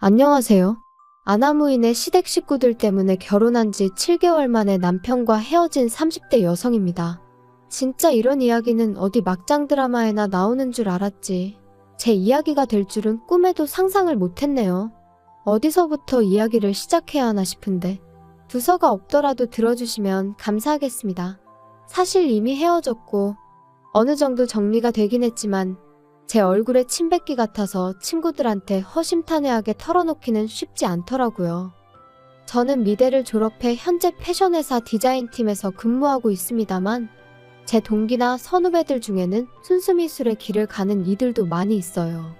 안녕하세요. 아나무인의 시댁 식구들 때문에 결혼한 지 7개월 만에 남편과 헤어진 30대 여성입니다. 진짜 이런 이야기는 어디 막장 드라마에나 나오는 줄 알았지. 제 이야기가 될 줄은 꿈에도 상상을 못했네요. 어디서부터 이야기를 시작해야 하나 싶은데 두서가 없더라도 들어주시면 감사하겠습니다. 사실 이미 헤어졌고 어느 정도 정리가 되긴 했지만 제 얼굴에 침 뱉기 같아서 친구들한테 허심탄회하게 털어놓기는 쉽지 않더라고요. 저는 미대를 졸업해 현재 패션회사 디자인팀에서 근무하고 있습니다만 제 동기나 선후배들 중에는 순수미술의 길을 가는 이들도 많이 있어요.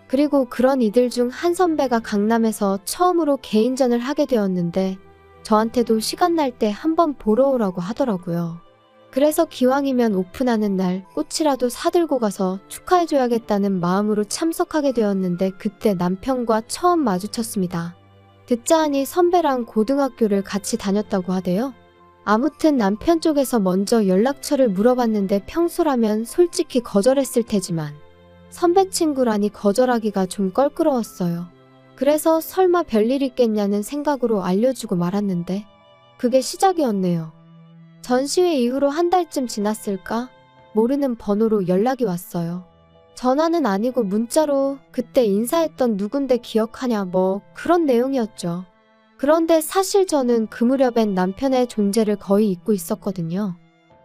그리고 그런 이들 중 한 선배가 강남에서 처음으로 개인전을 하게 되었는데 저한테도 시간 날 때 한번 보러 오라고 하더라고요. 그래서 기왕이면 오픈하는 날 꽃이라도 사들고 가서 축하해줘야겠다는 마음으로 참석하게 되었는데 그때 남편과 처음 마주쳤습니다. 듣자 하니 선배랑 고등학교를 같이 다녔다고 하대요. 아무튼 남편 쪽에서 먼저 연락처를 물어봤는데 평소라면 솔직히 거절했을 테지만 선배 친구라니 거절하기가 좀 껄끄러웠어요. 그래서 설마 별일 있겠냐는 생각으로 알려주고 말았는데 그게 시작이었네요. 전시회 이후로 한 달쯤 지났을까? 모르는 번호로 연락이 왔어요. 전화는 아니고 문자로 그때 인사했던 누군데 기억하냐 뭐 그런 내용이었죠. 그런데 사실 저는 그 무렵엔 남편의 존재를 거의 잊고 있었거든요.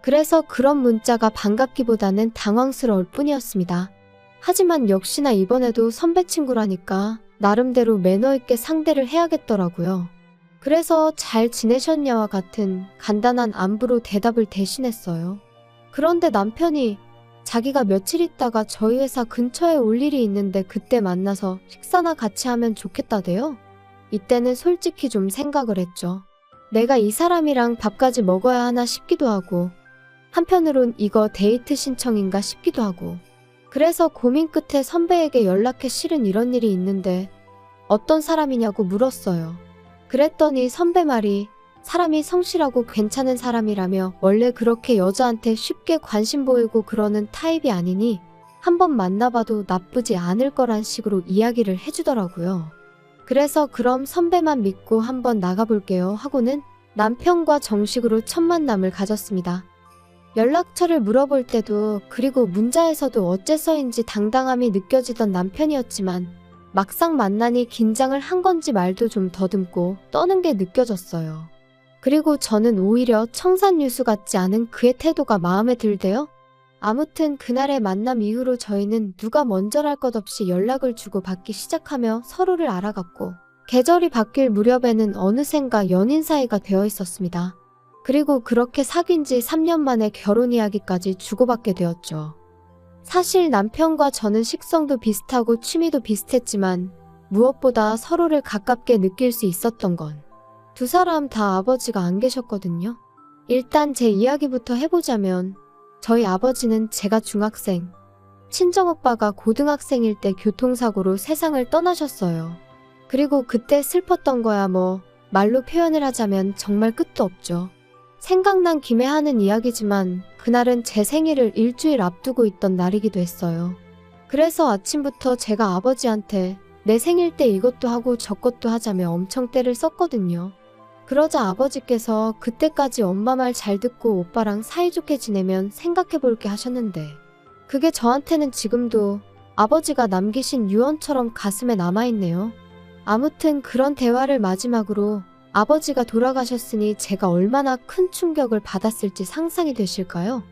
그래서 그런 문자가 반갑기보다는 당황스러울 뿐이었습니다. 하지만 역시나 이번에도 선배 친구라니까 나름대로 매너 있게 상대를 해야겠더라고요. 그래서 잘 지내셨냐와 같은 간단한 안부로 대답을 대신했어요. 그런데 남편이 자기가 며칠 있다가 저희 회사 근처에 올 일이 있는데 그때 만나서 식사나 같이 하면 좋겠다대요. 이때는 솔직히 좀 생각을 했죠. 내가 이 사람이랑 밥까지 먹어야 하나 싶기도 하고 한편으론 이거 데이트 신청인가 싶기도 하고 그래서 고민 끝에 선배에게 연락해 실은 이런 일이 있는데 어떤 사람이냐고 물었어요. 그랬더니 선배 말이 사람이 성실하고 괜찮은 사람이라며 원래 그렇게 여자한테 쉽게 관심 보이고 그러는 타입이 아니니 한번 만나봐도 나쁘지 않을 거란 식으로 이야기를 해주더라고요. 그래서 그럼 선배만 믿고 한번 나가볼게요 하고는 남편과 정식으로 첫 만남을 가졌습니다. 연락처를 물어볼 때도 그리고 문자에서도 어째서인지 당당함이 느껴지던 남편이었지만 막상 만나니 긴장을 한 건지 말도 좀 더듬고 떠는 게 느껴졌어요. 그리고 저는 오히려 청산유수 같지 않은 그의 태도가 마음에 들대요. 아무튼 그날의 만남 이후로 저희는 누가 먼저랄 것 없이 연락을 주고받기 시작하며 서로를 알아갔고 계절이 바뀔 무렵에는 어느샌가 연인 사이가 되어 있었습니다. 그리고 그렇게 사귄 지 3년 만에 결혼 이야기까지 주고받게 되었죠. 사실 남편과 저는 식성도 비슷하고 취미도 비슷했지만 무엇보다 서로를 가깝게 느낄 수 있었던 건 두 사람 다 아버지가 안 계셨거든요. 일단 제 이야기부터 해보자면 저희 아버지는 제가 중학생, 친정오빠가 고등학생일 때 교통사고로 세상을 떠나셨어요. 그리고 그때 슬펐던 거야 뭐 말로 표현을 하자면 정말 끝도 없죠. 생각난 김에 하는 이야기지만 그날은 제 생일을 일주일 앞두고 있던 날이기도 했어요. 그래서 아침부터 제가 아버지한테 내 생일 때 이것도 하고 저것도 하자며 엄청 떼를 썼거든요. 그러자 아버지께서 그때까지 엄마 말 잘 듣고 오빠랑 사이좋게 지내면 생각해볼게 하셨는데 그게 저한테는 지금도 아버지가 남기신 유언처럼 가슴에 남아있네요. 아무튼 그런 대화를 마지막으로 아버지가 돌아가셨으니 제가 얼마나 큰 충격을 받았을지 상상이 되실까요?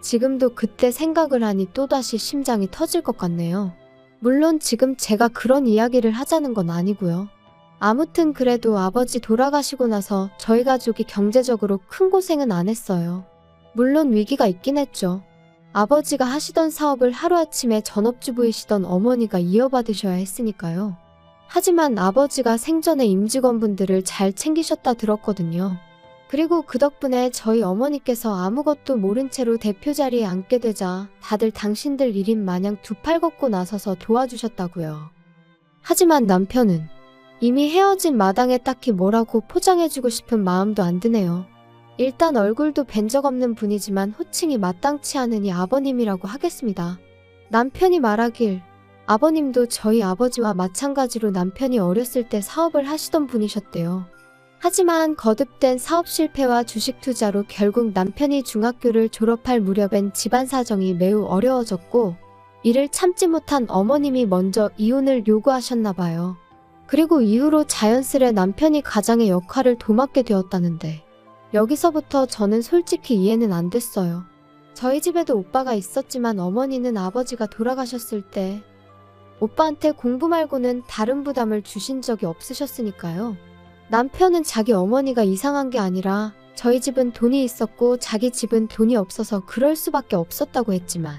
지금도 그때 생각을 하니 또다시 심장이 터질 것 같네요. 물론 지금 제가 그런 이야기를 하자는 건 아니고요. 아무튼 그래도 아버지 돌아가시고 나서 저희 가족이 경제적으로 큰 고생은 안 했어요. 물론 위기가 있긴 했죠. 아버지가 하시던 사업을 하루아침에 전업주부이시던 어머니가 이어받으셔야 했으니까요. 하지만 아버지가 생전에 임직원분들을 잘 챙기셨다 들었거든요. 그리고 그 덕분에 저희 어머니께서 아무것도 모른 채로 대표 자리에 앉게 되자 다들 당신들 일인 마냥 두 팔 걷고 나서서 도와주셨다고요. 하지만 남편은 이미 헤어진 마당에 딱히 뭐라고 포장해주고 싶은 마음도 안 드네요. 일단 얼굴도 뵌 적 없는 분이지만 호칭이 마땅치 않으니 아버님이라고 하겠습니다. 남편이 말하길 아버님도 저희 아버지와 마찬가지로 남편이 어렸을 때 사업을 하시던 분이셨대요. 하지만 거듭된 사업 실패와 주식 투자로 결국 남편이 중학교를 졸업할 무렵엔 집안 사정이 매우 어려워졌고 이를 참지 못한 어머님이 먼저 이혼을 요구하셨나 봐요. 그리고 이후로 자연스레 남편이 가장의 역할을 도맡게 되었다는데 여기서부터 저는 솔직히 이해는 안 됐어요. 저희 집에도 오빠가 있었지만 어머니는 아버지가 돌아가셨을 때 오빠한테 공부 말고는 다른 부담을 주신 적이 없으셨으니까요. 남편은 자기 어머니가 이상한 게 아니라 저희 집은 돈이 있었고 자기 집은 돈이 없어서 그럴 수밖에 없었다고 했지만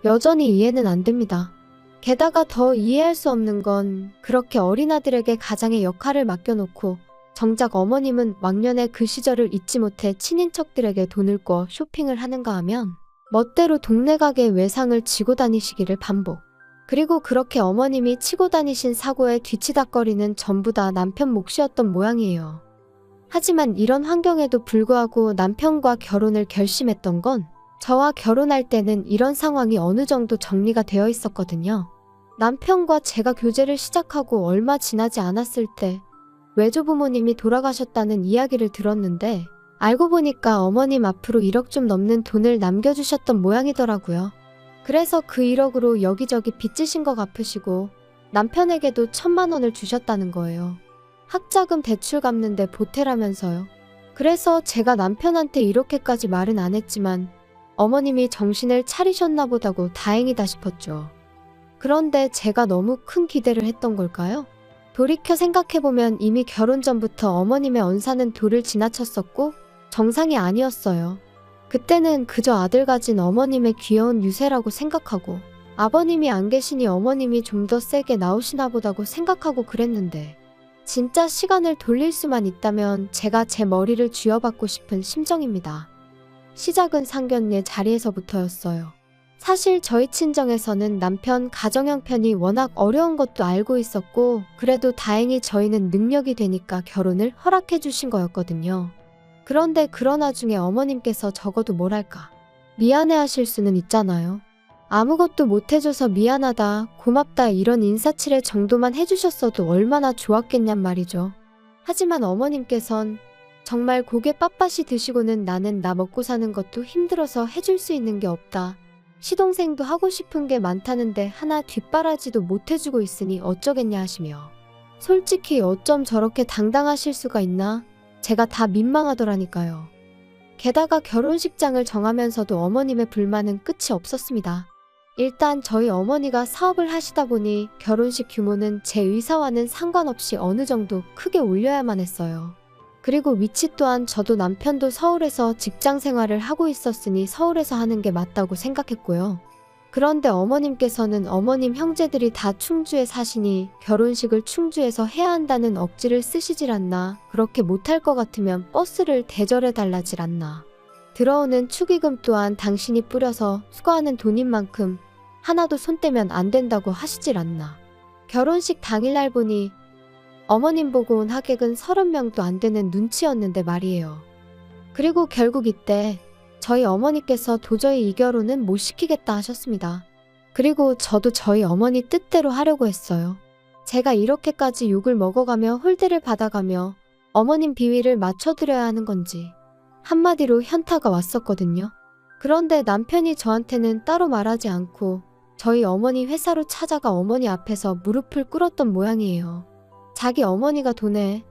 여전히 이해는 안 됩니다. 게다가 더 이해할 수 없는 건 그렇게 어린 아들에게 가장의 역할을 맡겨놓고 정작 어머님은 왕년에 그 시절을 잊지 못해 친인척들에게 돈을 꿔 쇼핑을 하는가 하면 멋대로 동네 가게 외상을 지고 다니시기를 반복. 그리고 그렇게 어머님이 치고 다니신 사고에 뒤치다꺼리는 전부 다 남편 몫이었던 모양이에요. 하지만 이런 환경에도 불구하고 남편과 결혼을 결심했던 건 저와 결혼할 때는 이런 상황이 어느 정도 정리가 되어 있었거든요. 남편과 제가 교제를 시작하고 얼마 지나지 않았을 때 외조부모님이 돌아가셨다는 이야기를 들었는데 알고 보니까 어머님 앞으로 1억 좀 넘는 돈을 남겨주셨던 모양이더라고요. 그래서 그 1억으로 여기저기 빚지신 거 갚으시고 남편에게도 1,000만 원을 주셨다는 거예요. 학자금 대출 갚는데 보태라면서요. 그래서 제가 남편한테 이렇게까지 말은 안 했지만 어머님이 정신을 차리셨나 보다고 다행이다 싶었죠. 그런데 제가 너무 큰 기대를 했던 걸까요? 돌이켜 생각해보면 이미 결혼 전부터 어머님의 언사는 도를 지나쳤었고 정상이 아니었어요. 그때는 그저 아들 가진 어머님의 귀여운 유세라고 생각하고 아버님이 안 계시니 어머님이 좀 더 세게 나오시나 보다고 생각하고 그랬는데 진짜 시간을 돌릴 수만 있다면 제가 제 머리를 쥐어받고 싶은 심정입니다. 시작은 상견례 자리에서부터였어요. 사실 저희 친정에서는 남편 가정 형편이 워낙 어려운 것도 알고 있었고 그래도 다행히 저희는 능력이 되니까 결혼을 허락해 주신 거였거든요. 그런데 그런 와중에 어머님께서 적어도 뭐랄까 미안해 하실 수는 있잖아요. 아무것도 못 해줘서 미안하다, 고맙다 이런 인사치레 정도만 해주셨어도 얼마나 좋았겠냔 말이죠. 하지만 어머님께선 정말 고개 빳빳이 드시고는 나는 나 먹고 사는 것도 힘들어서 해줄 수 있는 게 없다. 시동생도 하고 싶은 게 많다는데 하나 뒷바라지도 못 해주고 있으니 어쩌겠냐 하시며 솔직히 어쩜 저렇게 당당하실 수가 있나? 제가 다 민망하더라니까요. 게다가 결혼식장을 정하면서도 어머님의 불만은 끝이 없었습니다. 일단 저희 어머니가 사업을 하시다 보니 결혼식 규모는 제 의사와는 상관없이 어느 정도 크게 올려야만 했어요. 그리고 위치 또한 저도 남편도 서울에서 직장 생활을 하고 있었으니 서울에서 하는 게 맞다고 생각했고요. 그런데 어머님께서는 어머님 형제들이 다 충주에 사시니 결혼식을 충주에서 해야 한다는 억지를 쓰시질 않나, 그렇게 못할 것 같으면 버스를 대절해 달라질 않나, 들어오는 축의금 또한 당신이 뿌려서 수거하는 돈인 만큼 하나도 손 떼면 안 된다고 하시질 않나. 결혼식 당일날 보니 어머님 보고 온 하객은 30명도 안 되는 눈치였는데 말이에요. 그리고 결국 이때 저희 어머니께서 도저히 이 결혼은 못 시키겠다 하셨습니다. 그리고 저도 저희 어머니 뜻대로 하려고 했어요. 제가 이렇게까지 욕을 먹어가며 홀대를 받아가며 어머님 비위를 맞춰드려야 하는 건지 한마디로 현타가 왔었거든요. 그런데 남편이 저한테는 따로 말하지 않고 저희 어머니 회사로 찾아가 어머니 앞에서 무릎을 꿇었던 모양이에요. 자기 어머니가 돈에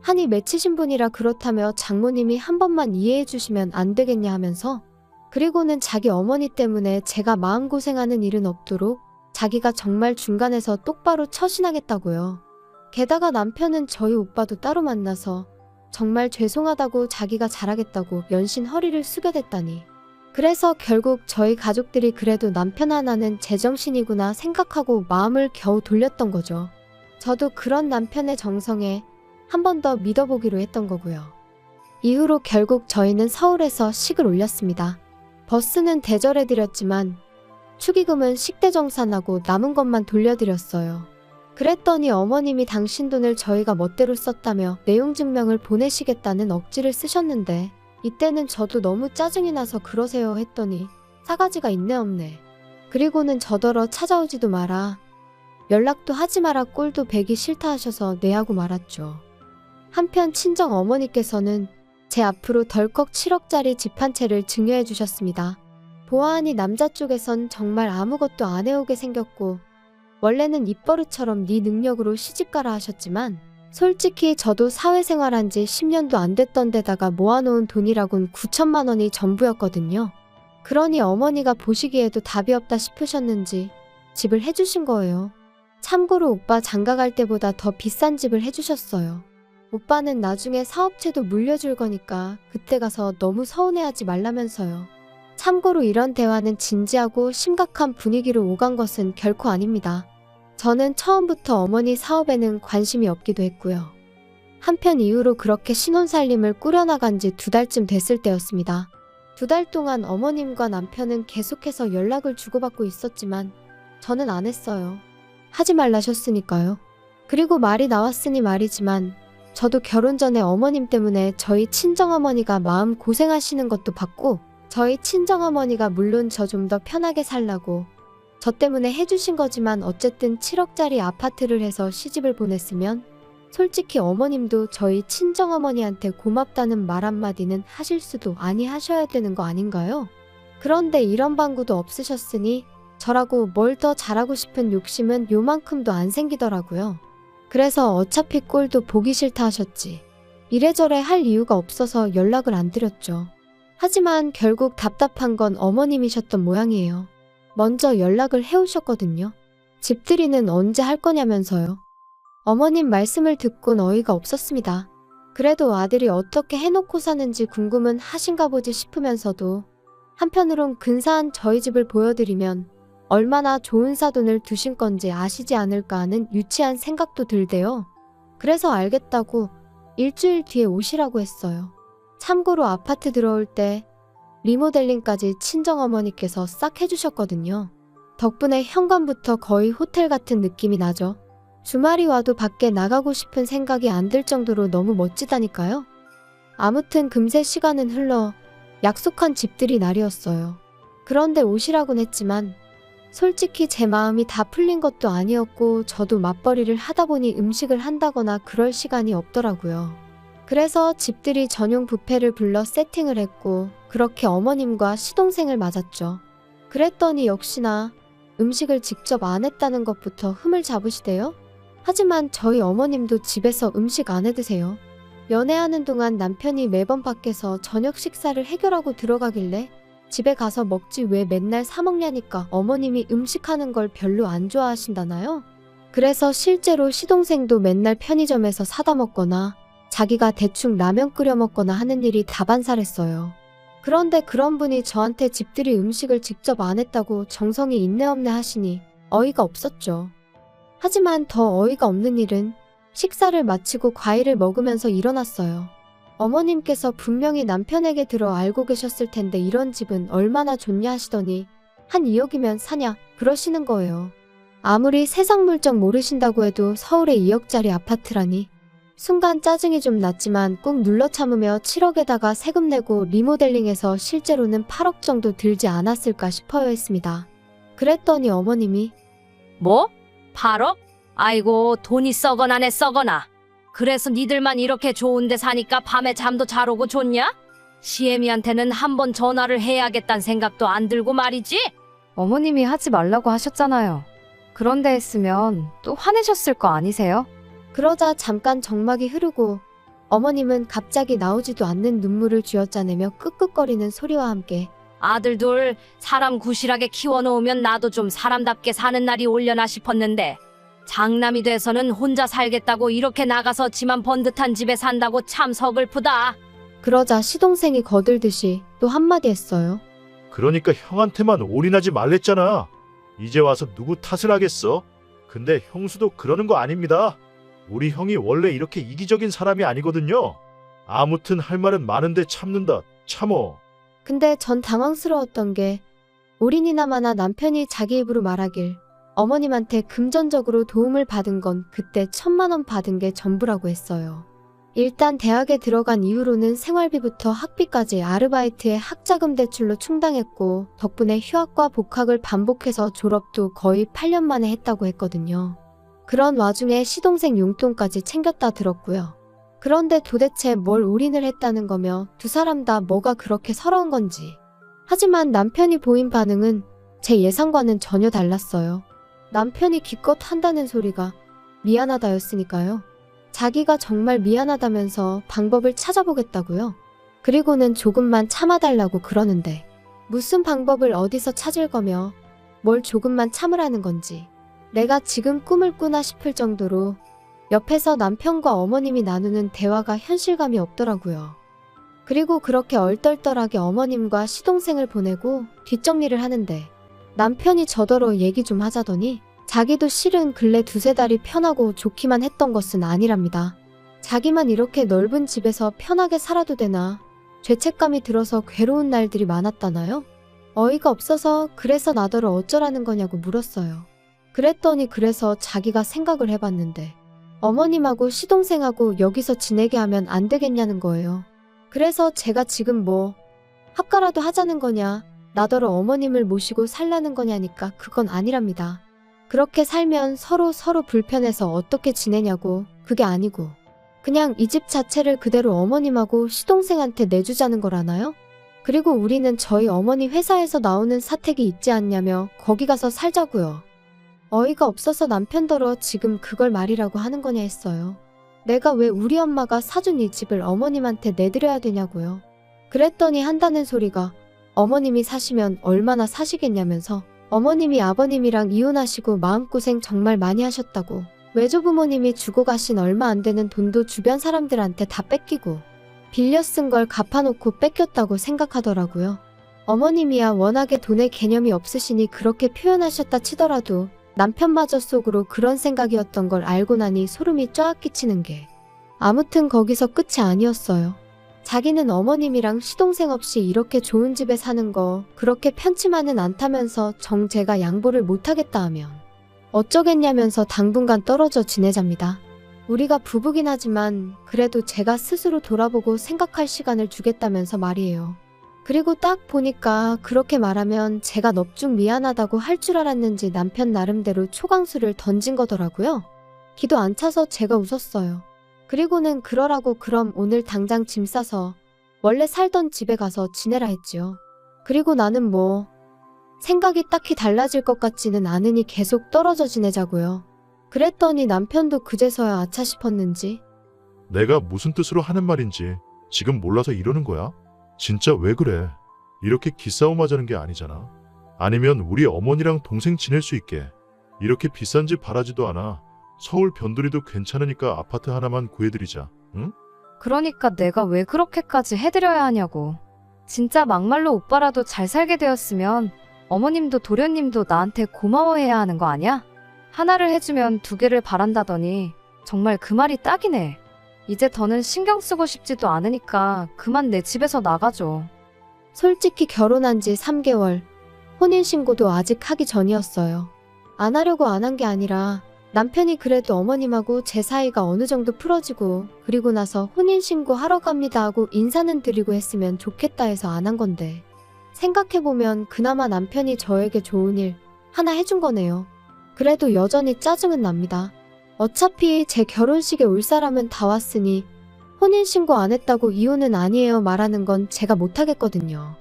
한이 맺히신 분이라 그렇다며 장모님이 한 번만 이해해 주시면 안 되겠냐 하면서, 그리고는 자기 어머니 때문에 제가 마음고생하는 일은 없도록 자기가 정말 중간에서 똑바로 처신하겠다고요. 게다가 남편은 저희 오빠도 따로 만나서 정말 죄송하다고 자기가 잘하겠다고 연신 허리를 숙여댔다니. 그래서 결국 저희 가족들이 그래도 남편 하나는 제정신이구나 생각하고 마음을 겨우 돌렸던 거죠. 저도 그런 남편의 정성에 한 번 더 믿어보기로 했던 거고요. 이후로 결국 저희는 서울에서 식을 올렸습니다. 버스는 대절해드렸지만 축의금은 식대정산하고 남은 것만 돌려드렸어요. 그랬더니 어머님이 당신 돈을 저희가 멋대로 썼다며 내용 증명을 보내시겠다는 억지를 쓰셨는데 이때는 저도 너무 짜증이 나서 그러세요 했더니 싸가지가 있네 없네. 그리고는 저더러 찾아오지도 마라. 연락도 하지 마라 꼴도 배기 싫다 하셔서 뇌하고 말았죠. 한편 친정 어머니께서는 제 앞으로 덜컥 7억짜리 집 한 채를 증여해 주셨습니다. 보아하니 남자 쪽에선 정말 아무것도 안 해오게 생겼고 원래는 입버릇처럼 네 능력으로 시집가라 하셨지만 솔직히 저도 사회생활한 지 10년도 안 됐던 데다가 모아놓은 돈이라곤 9천만 원이 전부였거든요. 그러니 어머니가 보시기에도 답이 없다 싶으셨는지 집을 해주신 거예요. 참고로 오빠 장가갈 때보다 더 비싼 집을 해주셨어요. 오빠는 나중에 사업체도 물려줄 거니까 그때 가서 너무 서운해하지 말라면서요. 참고로 이런 대화는 진지하고 심각한 분위기로 오간 것은 결코 아닙니다. 저는 처음부터 어머니 사업에는 관심이 없기도 했고요. 한편 이후로 그렇게 신혼살림을 꾸려나간 지 2달쯤 됐을 때였습니다. 2달 동안 어머님과 남편은 계속해서 연락을 주고받고 있었지만 저는 안 했어요. 하지 말라셨으니까요. 그리고 말이 나왔으니 말이지만 저도 결혼 전에 어머님 때문에 저희 친정어머니가 마음 고생하시는 것도 봤고 저희 친정어머니가 물론 저 좀 더 편하게 살라고 저 때문에 해주신 거지만 어쨌든 7억짜리 아파트를 해서 시집을 보냈으면 솔직히 어머님도 저희 친정어머니한테 고맙다는 말 한마디는 하실 수도 아니 하셔야 되는 거 아닌가요? 그런데 이런 방구도 없으셨으니 저라고 뭘 더 잘하고 싶은 욕심은 요만큼도 안 생기더라고요. 그래서 어차피 꼴도 보기 싫다 하셨지. 이래저래 할 이유가 없어서 연락을 안 드렸죠. 하지만 결국 답답한 건 어머님이셨던 모양이에요. 먼저 연락을 해오셨거든요. 집들이는 언제 할 거냐면서요. 어머님 말씀을 듣곤 어이가 없었습니다. 그래도 아들이 어떻게 해놓고 사는지 궁금은 하신가 보지 싶으면서도 한편으론 근사한 저희 집을 보여드리면 얼마나 좋은 사돈을 두신 건지 아시지 않을까 하는 유치한 생각도 들대요. 그래서 알겠다고 일주일 뒤에 오시라고 했어요. 참고로 아파트 들어올 때 리모델링까지 친정어머니께서 싹 해주셨거든요. 덕분에 현관부터 거의 호텔 같은 느낌이 나죠. 주말이 와도 밖에 나가고 싶은 생각이 안 들 정도로 너무 멋지다니까요. 아무튼 금세 시간은 흘러 약속한 집들이 날이었어요. 그런데 오시라곤 했지만 솔직히 제 마음이 다 풀린 것도 아니었고 저도 맞벌이를 하다 보니 음식을 한다거나 그럴 시간이 없더라고요. 그래서 집들이 전용 뷔페를 불러 세팅을 했고 그렇게 어머님과 시동생을 맞았죠. 그랬더니 역시나 음식을 직접 안 했다는 것부터 흠을 잡으시대요. 하지만 저희 어머님도 집에서 음식 안 해 드세요. 연애하는 동안 남편이 매번 밖에서 저녁 식사를 해결하고 들어가길래 집에 가서 먹지 왜 맨날 사 먹냐니까 어머님이 음식하는 걸 별로 안 좋아하신다나요? 그래서 실제로 시동생도 맨날 편의점에서 사다 먹거나 자기가 대충 라면 끓여 먹거나 하는 일이 다반사랬어요. 그런데 그런 분이 저한테 집들이 음식을 직접 안 했다고 정성이 있네 없네 하시니 어이가 없었죠. 하지만 더 어이가 없는 일은 식사를 마치고 과일을 먹으면서 일어났어요. 어머님께서 분명히 남편에게 들어 알고 계셨을 텐데 이런 집은 얼마나 좋냐 하시더니 한 2억이면 사냐 그러시는 거예요. 아무리 세상 물정 모르신다고 해도 서울에 2억짜리 아파트라니. 순간 짜증이 좀 났지만 꾹 눌러 참으며 7억에다가 세금 내고 리모델링해서 실제로는 8억 정도 들지 않았을까 싶어요 했습니다. 그랬더니 어머님이 뭐? 8억? 아이고 돈이 썩어나네 썩어나. 그래서 니들만 이렇게 좋은데 사니까 밤에 잠도 잘 오고 좋냐? 시애미한테는 한번 전화를 해야겠다는 생각도 안 들고 말이지? 어머님이 하지 말라고 하셨잖아요. 그런데 했으면 또 화내셨을 거 아니세요? 그러자 잠깐 정막이 흐르고 어머님은 갑자기 나오지도 않는 눈물을 쥐어짜내며 끄끄거리는 소리와 함께 아들 둘 사람 구실하게 키워놓으면 나도 좀 사람답게 사는 날이 올려나 싶었는데 장남이 돼서는 혼자 살겠다고 이렇게 나가서 지만 번 듯한 집에 산다고 참 서글프다. 그러자 시동생이 거들듯이 또 한마디 했어요. 그러니까 형한테만 올인하지 말랬잖아. 이제 와서 누구 탓을 하겠어? 근데 형수도 그러는 거 아닙니다. 우리 형이 원래 이렇게 이기적인 사람이 아니거든요. 아무튼 할 말은 많은데 참는다. 참어. 근데 전 당황스러웠던 게 올인이나마나 남편이 자기 입으로 말하길 어머님한테 금전적으로 도움을 받은 건 그때 1,000만 원 받은 게 전부라고 했어요. 일단 대학에 들어간 이후로는 생활비부터 학비까지 아르바이트에 학자금 대출로 충당했고 덕분에 휴학과 복학을 반복해서 졸업도 거의 8년 만에 했다고 했거든요. 그런 와중에 시동생 용돈까지 챙겼다 들었고요. 그런데 도대체 뭘 올인을 했다는 거며 두 사람 다 뭐가 그렇게 서러운 건지. 하지만 남편이 보인 반응은 제 예상과는 전혀 달랐어요. 남편이 기껏 한다는 소리가 미안하다였으니까요. 자기가 정말 미안하다면서 방법을 찾아보겠다고요. 그리고는 조금만 참아달라고 그러는데 무슨 방법을 어디서 찾을 거며 뭘 조금만 참으라는 건지 내가 지금 꿈을 꾸나 싶을 정도로 옆에서 남편과 어머님이 나누는 대화가 현실감이 없더라고요. 그리고 그렇게 얼떨떨하게 어머님과 시동생을 보내고 뒷정리를 하는데 남편이 저더러 얘기 좀 하자더니 자기도 실은 근래 두세 달이 편하고 좋기만 했던 것은 아니랍니다. 자기만 이렇게 넓은 집에서 편하게 살아도 되나 죄책감이 들어서 괴로운 날들이 많았다나요? 어이가 없어서 그래서 나더러 어쩌라는 거냐고 물었어요. 그랬더니 그래서 자기가 생각을 해봤는데 어머님하고 시동생하고 여기서 지내게 하면 안 되겠냐는 거예요. 그래서 제가 지금 뭐 합가라도 하자는 거냐 나더러 어머님을 모시고 살라는 거냐니까 그건 아니랍니다. 그렇게 살면 서로 불편해서 어떻게 지내냐고 그게 아니고 그냥 이 집 자체를 그대로 어머님하고 시동생한테 내주자는 거라나요? 그리고 우리는 저희 어머니 회사에서 나오는 사택이 있지 않냐며 거기 가서 살자고요. 어이가 없어서 남편더러 지금 그걸 말이라고 하는 거냐 했어요. 내가 왜 우리 엄마가 사준 이 집을 어머님한테 내드려야 되냐고요. 그랬더니 한다는 소리가 어머님이 사시면 얼마나 사시겠냐면서 어머님이 아버님이랑 이혼하시고 마음고생 정말 많이 하셨다고 외조부모님이 주고 가신 얼마 안 되는 돈도 주변 사람들한테 다 뺏기고 빌려 쓴 걸 갚아놓고 뺏겼다고 생각하더라고요. 어머님이야 워낙에 돈의 개념이 없으시니 그렇게 표현하셨다 치더라도 남편마저 속으로 그런 생각이었던 걸 알고 나니 소름이 쫙 끼치는 게 아무튼 거기서 끝이 아니었어요. 자기는 어머님이랑 시동생 없이 이렇게 좋은 집에 사는 거 그렇게 편치만은 않다면서 제가 양보를 못하겠다 하면 어쩌겠냐면서 당분간 떨어져 지내잡니다. 우리가 부부긴 하지만 그래도 제가 스스로 돌아보고 생각할 시간을 주겠다면서 말이에요. 그리고 딱 보니까 그렇게 말하면 제가 넙죽 미안하다고 할 줄 알았는지 남편 나름대로 초강수를 던진 거더라고요. 기도 안 차서 제가 웃었어요. 그리고는 그러라고 그럼 오늘 당장 짐 싸서 원래 살던 집에 가서 지내라 했지요. 그리고 나는 뭐 생각이 딱히 달라질 것 같지는 않으니 계속 떨어져 지내자고요. 그랬더니 남편도 그제서야 아차 싶었는지 내가 무슨 뜻으로 하는 말인지 지금 몰라서 이러는 거야? 진짜 왜 그래? 이렇게 기싸움 하자는 게 아니잖아. 아니면 우리 어머니랑 동생 지낼 수 있게 이렇게 비싼 집 바라지도 않아. 서울 변두리도 괜찮으니까 아파트 하나만 구해드리자. 응? 그러니까 내가 왜 그렇게까지 해드려야 하냐고. 진짜 막말로 오빠라도 잘 살게 되었으면 어머님도 도련님도 나한테 고마워해야 하는 거 아니야? 하나를 해주면 두 개를 바란다더니 정말 그 말이 딱이네. 이제 더는 신경 쓰고 싶지도 않으니까 그만 내 집에서 나가줘. 솔직히 결혼한 지 3개월, 혼인신고도 아직 하기 전이었어요. 안 하려고 안 한 게 아니라 남편이 그래도 어머님하고 제 사이가 어느 정도 풀어지고 그리고 나서 혼인신고 하러 갑니다 하고 인사는 드리고 했으면 좋겠다 해서 안 한 건데 생각해보면 그나마 남편이 저에게 좋은 일 하나 해준 거네요. 그래도 여전히 짜증은 납니다. 어차피 제 결혼식에 올 사람은 다 왔으니 혼인신고 안 했다고 이혼은 아니에요 말하는 건 제가 못하겠거든요.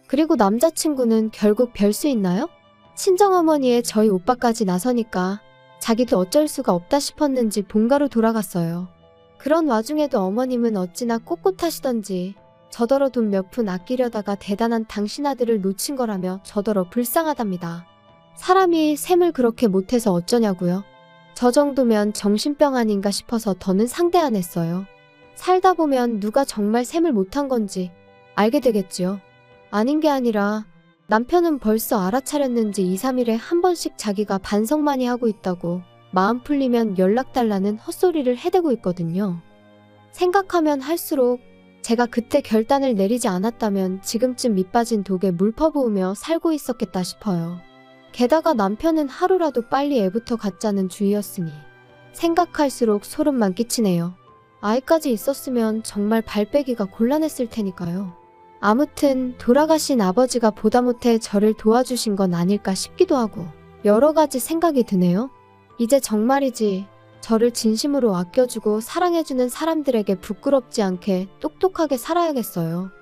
그리고 남자친구는 결국 별 수 있나요? 친정어머니의 저희 오빠까지 나서니까 자기도 어쩔 수가 없다 싶었는지 본가로 돌아갔어요. 그런 와중에도 어머님은 어찌나 꼿꼿하시던지 저더러 돈 몇 푼 아끼려다가 대단한 당신 아들을 놓친 거라며 저더러 불쌍하답니다. 사람이 셈을 그렇게 못해서 어쩌냐고요. 저 정도면 정신병 아닌가 싶어서 더는 상대 안 했어요. 살다 보면 누가 정말 셈을 못한 건지 알게 되겠지요. 아닌 게 아니라 남편은 벌써 알아차렸는지 2, 3일에 한 번씩 자기가 반성 많이 하고 있다고 마음 풀리면 연락 달라는 헛소리를 해대고 있거든요. 생각하면 할수록 제가 그때 결단을 내리지 않았다면 지금쯤 밑빠진 독에 물 퍼부으며 살고 있었겠다 싶어요. 게다가 남편은 하루라도 빨리 애부터 갖자는 주의였으니 생각할수록 소름만 끼치네요. 아이까지 있었으면 정말 발 빼기가 곤란했을 테니까요. 아무튼 돌아가신 아버지가 보다 못해 저를 도와주신 건 아닐까 싶기도 하고 여러 가지 생각이 드네요. 이제 정말이지 저를 진심으로 아껴주고 사랑해주는 사람들에게 부끄럽지 않게 똑똑하게 살아야겠어요.